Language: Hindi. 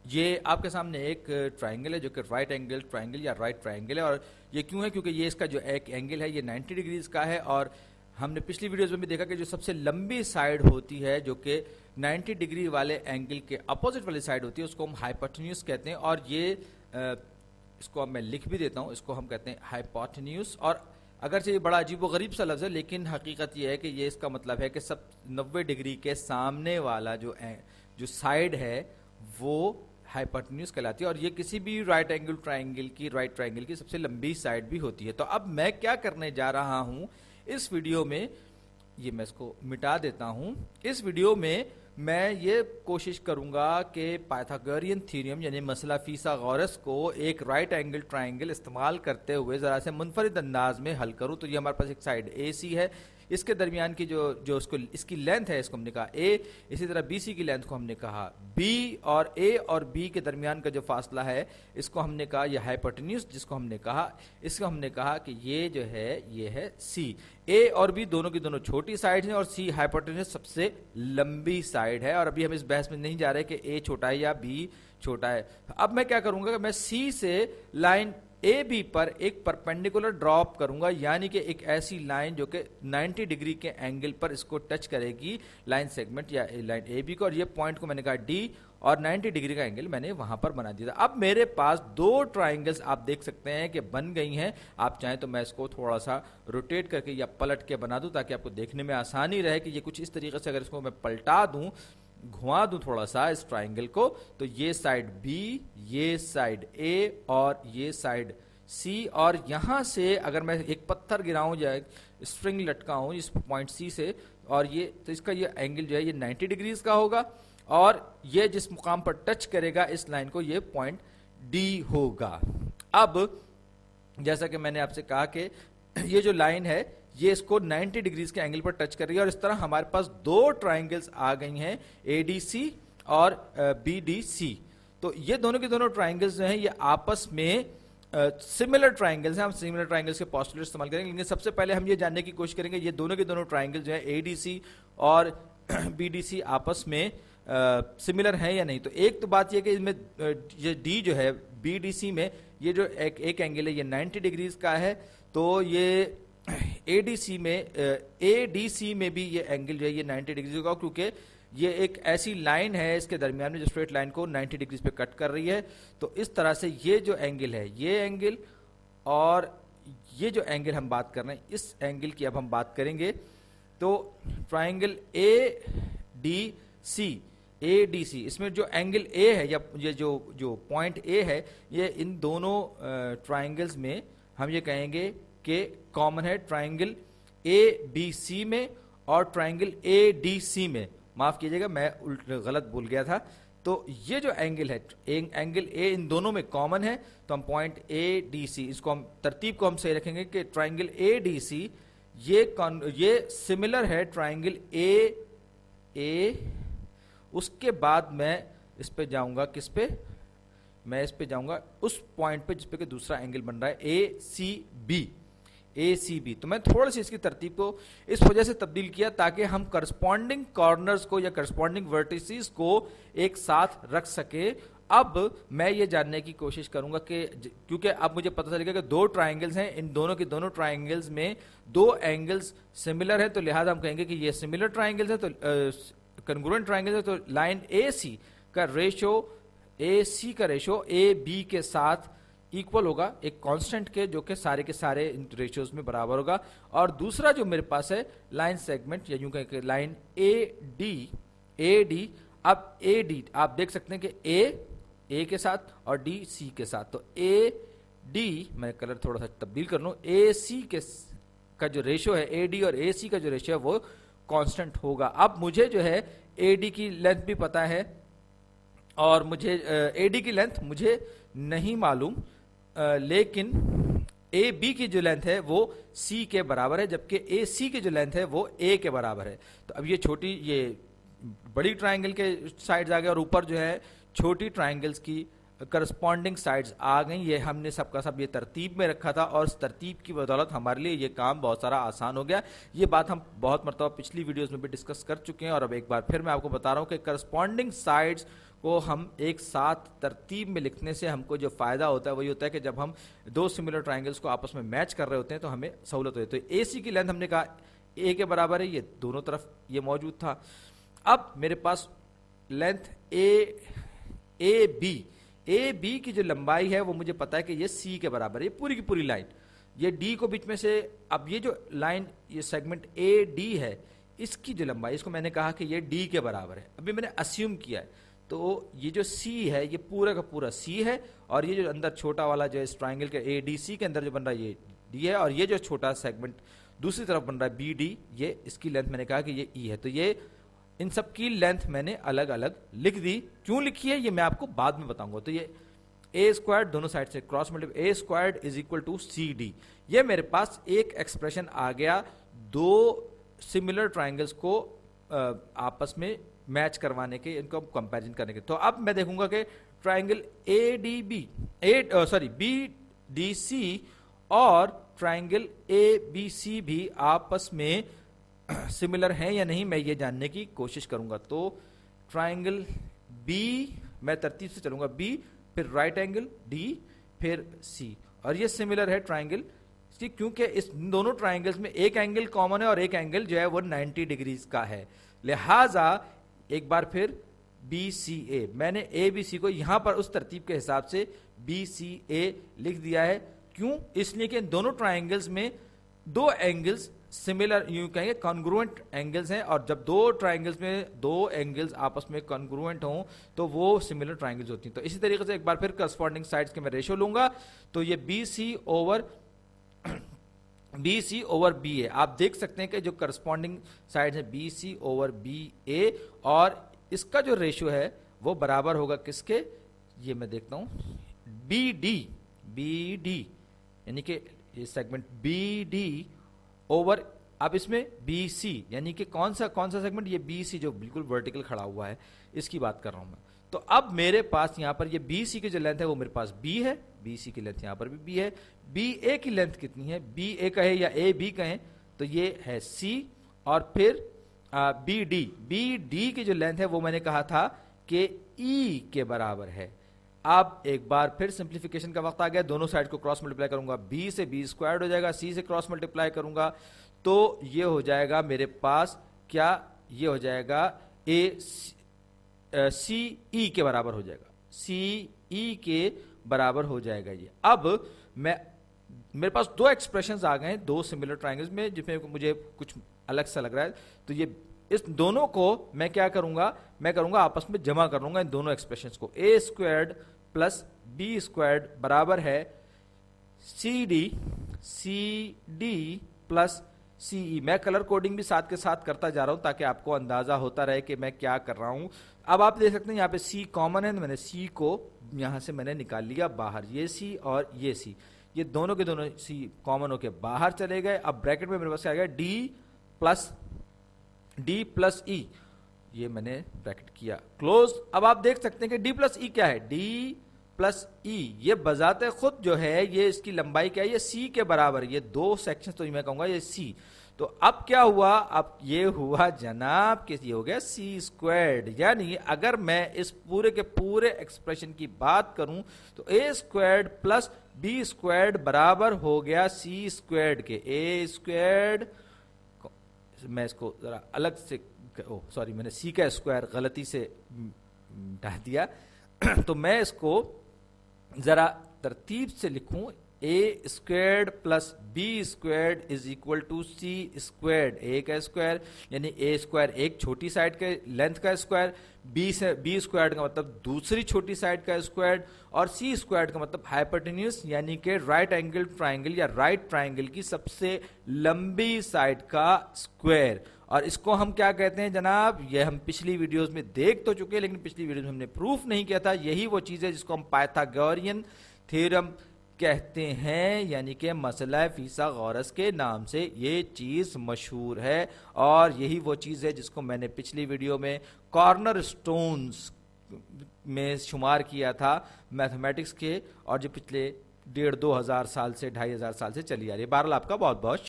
ये आपके सामने एक ट्राइंगल है जो कि राइट एंगल ट्राइंगल या राइट ट्राइंगल है। और ये क्यों है? क्योंकि ये इसका जो एक एंगल है ये 90 डिग्रीज का है। और हमने पिछली वीडियोस में भी देखा कि जो सबसे लंबी साइड होती है जो कि 90 डिग्री वाले एंगल के अपोजिट वाली साइड होती है उसको हम हाइपोटेन्यूज कहते हैं। और ये इसको अब मैं लिख भी देता हूँ, इसको हम कहते हैं हाइपोटेन्यूज। और अगरचे ये बड़ा अजीब व गरीब सा लफ्ज़ है, लेकिन हकीकत ये है कि ये इसका मतलब है कि सब 90 डिग्री के सामने वाला जो साइड है वो हाइपोटेन्यूज कहलाती है। और ये किसी भी राइट एंगल ट्राइंगल की सबसे लंबी साइड भी होती है। तो अब मैं क्या करने जा रहा हूं इस वीडियो में, ये मैं इसको मिटा देता हूं। इस वीडियो में मैं ये कोशिश करूंगा कि पाइथागोरियन थ्योरम यानी मसला फिसागोरस को एक राइट एंगल ट्राइंगल इस्तेमाल करते हुए ज़रा से मुनफरिद अंदाज में हल करूं। तो ये हमारे पास एक साइड ए सी है, इसके दरमियान की जो उसको इसकी लेंथ है इसको हमने कहा ए, इसी तरह बी सी की लेंथ को हमने कहा बी, और ए और बी के दरमियान का जो फासला है इसको हमने कहा यह हाइपोटेन्यूज, जिसको हमने कहा इसको हमने कहा कि ये जो है ये है सी। ए और बी दोनों की दोनों छोटी साइड हैं और सी हाइपोटेन्यूज सबसे लंबी साइड है। और अभी हम इस बहस में नहीं जा रहे कि ए छोटा है या बी छोटा है। अब मैं क्या करूंगा कि मैं सी से लाइन ए बी पर एक परपेंडिकुलर ड्रॉप करूंगा, यानी कि एक ऐसी लाइन जो कि 90 डिग्री के एंगल पर इसको टच करेगी लाइन सेगमेंट या लाइन ए बी को। और ये पॉइंट को मैंने कहा डी और 90 डिग्री का एंगल मैंने वहां पर बना दिया था। अब मेरे पास दो ट्राइंगल्स आप देख सकते हैं कि बन गई हैं। आप चाहें तो मैं इसको थोड़ा सा रोटेट करके या पलट के बना दूं ताकि आपको देखने में आसानी रहे कि ये कुछ इस तरीके से अगर इसको मैं पलटा दूं, घुमा दूं थोड़ा सा इस ट्राइंगल को, तो ये साइड बी, ये साइड ए और ये साइड सी। और यहां से अगर मैं एक पत्थर गिराऊं या स्ट्रिंग लटकाऊं इस पॉइंट सी से, और ये तो इसका ये एंगल जो है ये 90 डिग्रीज का होगा। और ये जिस मुकाम पर टच करेगा इस लाइन को ये पॉइंट डी होगा। अब जैसा कि मैंने आपसे कहा कि ये जो लाइन है ये इसको 90 डिग्रीज के एंगल पर टच कर रही है। और इस तरह हमारे पास दो ट्राइंगल्स आ गई हैं, एडीसी और बीडीसी। तो ये दोनों के दोनों ट्राइंगल्स जो हैं ये आपस में सिमिलर ट्राइंगल्स हैं। हम सिमिलर ट्राइंगल्स के पोस्टुलेट इस्तेमाल करेंगे, लेकिन सबसे पहले हम ये जानने की कोशिश करेंगे ये दोनों के दोनों ट्राइंगल्स जो है एडीसी और बीडीसी आपस में सिमिलर हैं या नहीं। तो एक तो बात यह कि इसमें ये डी जो है बीडीसी में ये जो एक एंगल है ये 90 डिग्रीज का है। तो ये एडीसी में एडीसी में भी ये एंगल जो है ये 90 डिग्री का, क्योंकि ये एक ऐसी लाइन है इसके दरमियान में जो स्ट्रेट लाइन को 90 डिग्री पे कट कर रही है। तो इस तरह से ये जो एंगल है ये एंगल और ये जो एंगल हम बात कर रहे हैं इस एंगल की अब हम बात करेंगे। तो ट्राइंगल ए डी सी इसमें जो एंगल ए है या ये जो पॉइंट ए है ये इन दोनों ट्राइंगल्स में हम ये कहेंगे कि कॉमन है ट्राइंगल ए बी सी में और ट्राइंगल ए डी सी में। माफ कीजिएगा मैं गलत बोल गया था। तो ये जो एंगल है एंगल ए इन दोनों में कॉमन है। तो हम पॉइंट ए डी सी इसको हम तरतीब को हम सही रखेंगे कि ट्राइंगल ए डी सी ये सिमिलर है ट्राइंगल ए। उसके बाद मैं इस पे जाऊंगा, किस पे? मैं इस पे जाऊंगा उस पॉइंट पे जिस पे कि दूसरा एंगल बन रहा है ए सी बी। तो मैं थोड़ा सी इसकी तरतीब को इस वजह से तब्दील किया ताकि हम करस्पॉन्डिंग कॉर्नर्स को या करस्पॉन्डिंग वर्टिसेस को एक साथ रख सके। अब मैं ये जानने की कोशिश करूंगा कि क्योंकि अब मुझे पता चलेगा कि दो ट्राइंगल्स हैं, इन दोनों के दोनों ट्राइंगल्स में दो एंगल्स सिमिलर हैं, तो लिहाजा हम कहेंगे कि ये सिमिलर ट्राइंगल्स है, तो कॉन्ग्रुएंट ट्राइंगल्स है। तो लाइन ए सी का रेशो ए बी के साथ इक्वल होगा एक कांस्टेंट के, जो कि सारे के सारे इन रेशियोज में बराबर होगा। और दूसरा जो मेरे पास है लाइन सेगमेंट या यूं कहें लाइन ए डी। अब ए डी आप देख सकते हैं कि ए के साथ और डी सी के साथ। तो ए डी मैं कलर थोड़ा सा तब्दील कर लूं, ए सी का जो रेशियो है ए डी और ए सी का जो रेशियो है वो कांस्टेंट होगा। अब मुझे जो है ए डी की लेंथ भी पता है और मुझे ए डी की लेंथ मुझे नहीं मालूम, लेकिन ए बी की जो लेंथ है वो सी के बराबर है, जबकि ए सी की जो लेंथ है वो ए के बराबर है। तो अब ये बड़ी ट्राइंगल के साइड्स आ गए और ऊपर जो है छोटी ट्राइंगल्स की करस्पॉन्डिंग साइड्स आ गई। ये हमने सबका सब ये तरतीब में रखा था और इस तरतीब की बदौलत हमारे लिए ये काम बहुत सारा आसान हो गया। ये बात हम बहुत मरतबा पिछली वीडियोस में भी डिस्कस कर चुके हैं और अब एक बार फिर मैं आपको बता रहा हूँ कि करस्पॉन्डिंग साइड्स को हम एक साथ तरतीब में लिखने से हमको जो फायदा होता है वही होता है कि जब हम दो सिमिलर ट्राइंगल्स को आपस में मैच कर रहे होते हैं तो हमें सहूलत होती है। तो AC की लेंथ हमने कहा A के बराबर है, ये दोनों तरफ ये मौजूद था। अब मेरे पास लेंथ ए बी की जो लंबाई है वो मुझे पता है कि ये C के बराबर है, ये पूरी की पूरी लाइन, ये D को बीच में से, अब ये जो लाइन, ये सेगमेंट AD है, इसकी जो लंबाई, इसको मैंने कहा कि ये D के बराबर है। अभी मैंने अस्यूम किया है, तो ये जो C है ये पूरा का पूरा C है, और ये जो अंदर छोटा वाला जो इस ट्राइंगल के ADC के अंदर जो बन रहा है ये D है, और ये जो छोटा सेगमेंट दूसरी तरफ बन रहा है BD, ये इसकी लेंथ मैंने कहा कि ये E है। तो ये इन सब की लेंथ मैंने अलग अलग लिख दी। क्यों लिखी है ये मैं आपको बाद में बताऊंगा। तो ये ए स्क्वायर्ड दोनों साइड से cross multiply, A squared is equal to CD। ये मेरे पास एक एक्सप्रेशन आ गया दो सिमिलर ट्राइंगल्स को आपस में मैच करवाने के, इनको कंपैरिजन करने के। तो अब मैं देखूंगा कि ट्राइंगल BDC और ट्राइंगल ABC भी आपस में सिमिलर हैं या नहीं, मैं ये जानने की कोशिश करूंगा। तो ट्राइंगल B, मैं तरतीब से चलूंगा, B फिर राइट एंगल D फिर C, और ये सिमिलर है ट्राइंगल C, क्योंकि इस दोनों ट्राइंगल्स में एक एंगल कॉमन है और एक एंगल जो है वो 90 डिग्रीज का है। लिहाजा एक बार फिर BCA, मैंने ABC को यहां पर उस तरतीब के हिसाब से BCA लिख दिया है। क्यों? इसलिए कि इन दोनों ट्राइंगल्स में दो एंगल्स सिमिलर, यूं कहेंगे कॉन्ग्रुएंट एंगल्स हैं, और जब दो ट्राइंगल्स में दो एंगल्स आपस में कॉन्ग्रुएंट हों तो वो सिमिलर ट्राइंगल्स होती हैं। तो इसी तरीके से एक बार फिर करस्पॉन्डिंग साइड्स के मैं रेशियो लूंगा, तो ये BC ओवर BA, आप देख सकते हैं कि जो करस्पॉन्डिंग साइड्स हैं BC ओवर BA, और इसका जो रेशियो है वो बराबर होगा किसके, ये मैं देखता हूं, BD, यानी कि ये सेगमेंट BD ओवर, अब इसमें BC, यानी कि कौन सा सेगमेंट, ये BC जो बिल्कुल वर्टिकल खड़ा हुआ है, इसकी बात कर रहा हूं मैं। तो अब मेरे पास यहां पर ये BC की जो लेंथ है वो मेरे पास B है, BC की लेंथ यहां पर भी B है। BA की लेंथ कितनी है, BA कहे या AB कहें, तो ये है C, और फिर BD की जो लेंथ है वो मैंने कहा था कि E के बराबर है। अब एक बार फिर सिंप्लीफिकेशन का वक्त आ गया, दोनों साइड को क्रॉस मल्टीप्लाई करूंगा, B से B स्क्वायर्ड हो जाएगा, C से क्रॉस मल्टीप्लाई करूंगा तो ये हो जाएगा मेरे पास क्या, ये हो जाएगा CE के बराबर हो जाएगा, CE के बराबर हो जाएगा ये। अब मेरे पास दो एक्सप्रेशंस आ गए हैं दो सिमिलर ट्राइंगल्स में, जिसमें मुझे कुछ अलग सा लग रहा है, तो ये इस दोनों को मैं क्या करूंगा, मैं करूंगा आपस में जमा कर लूंगा इन दोनों एक्सप्रेशंस को। A squared plus B squared बराबर है CD प्लस CE। मैं कलर कोडिंग भी साथ के साथ करता जा रहा हूं ताकि आपको अंदाजा होता रहे कि मैं क्या कर रहा हूं। अब आप देख सकते हैं यहाँ पे C कॉमन है, तो मैंने C को यहां से मैंने निकाल लिया बाहर, ये C और ये C, ये दोनों के दोनों C कॉमन होके बाहर चले गए। अब ब्रैकेट में मेरे पास क्या आ गया, D प्लस E, ये मैंने ब्रैकेट किया क्लोज। अब आप देख सकते हैं कि D प्लस E क्या है, D प्लस E, ये बजाते खुद जो है ये इसकी लंबाई क्या है, ये C के बराबर, ये दो सेक्शन, तो मैं कहूंगा ये C। तो अब क्या हुआ, अब ये हुआ जनाब कि ये हो गया C स्क्वायर्ड, यानी अगर मैं इस पूरे के पूरे एक्सप्रेशन की बात करूं तो A squared plus B squared बराबर हो गया C स्क्वायर्ड के। A स्क्वायर्ड, मैं इसको जरा अलग से, सॉरी मैंने C का स्क्वायर गलती से हटा दिया तो मैं इसको जरा तरतीब से लिखूं, A squared plus B squared is equal to C squared, A का स्क्वायर यानी A स्क्वायर एक छोटी साइड के लेंथ का स्क्वायर, B स्क्वायर्ड का मतलब दूसरी छोटी साइड का स्क्वायर, और C स्क्वायर्ड का मतलब हाइपोटेन्यूज यानी कि राइट एंगल ट्राइंगल या राइट ट्राइंगल की सबसे लंबी साइड का स्क्वायर। और इसको हम क्या कहते हैं जनाब, ये हम पिछली वीडियोस में देख तो चुके हैं, लेकिन पिछली वीडियोस में हमने प्रूफ नहीं किया था। यही वो चीज है जिसको हम पाइथागोरियन थ्योरम कहते हैं, यानी कि मसला फिसागोरस के नाम से ये चीज मशहूर है। और यही वो चीज है जिसको मैंने पिछली वीडियो में कॉर्नर स्टोन्स में शुमार किया था मैथमेटिक्स के, और जो पिछले 1,500-2,000 साल से 2,500 साल से चली आ रही है। बहरहाल आपका बहुत बहुत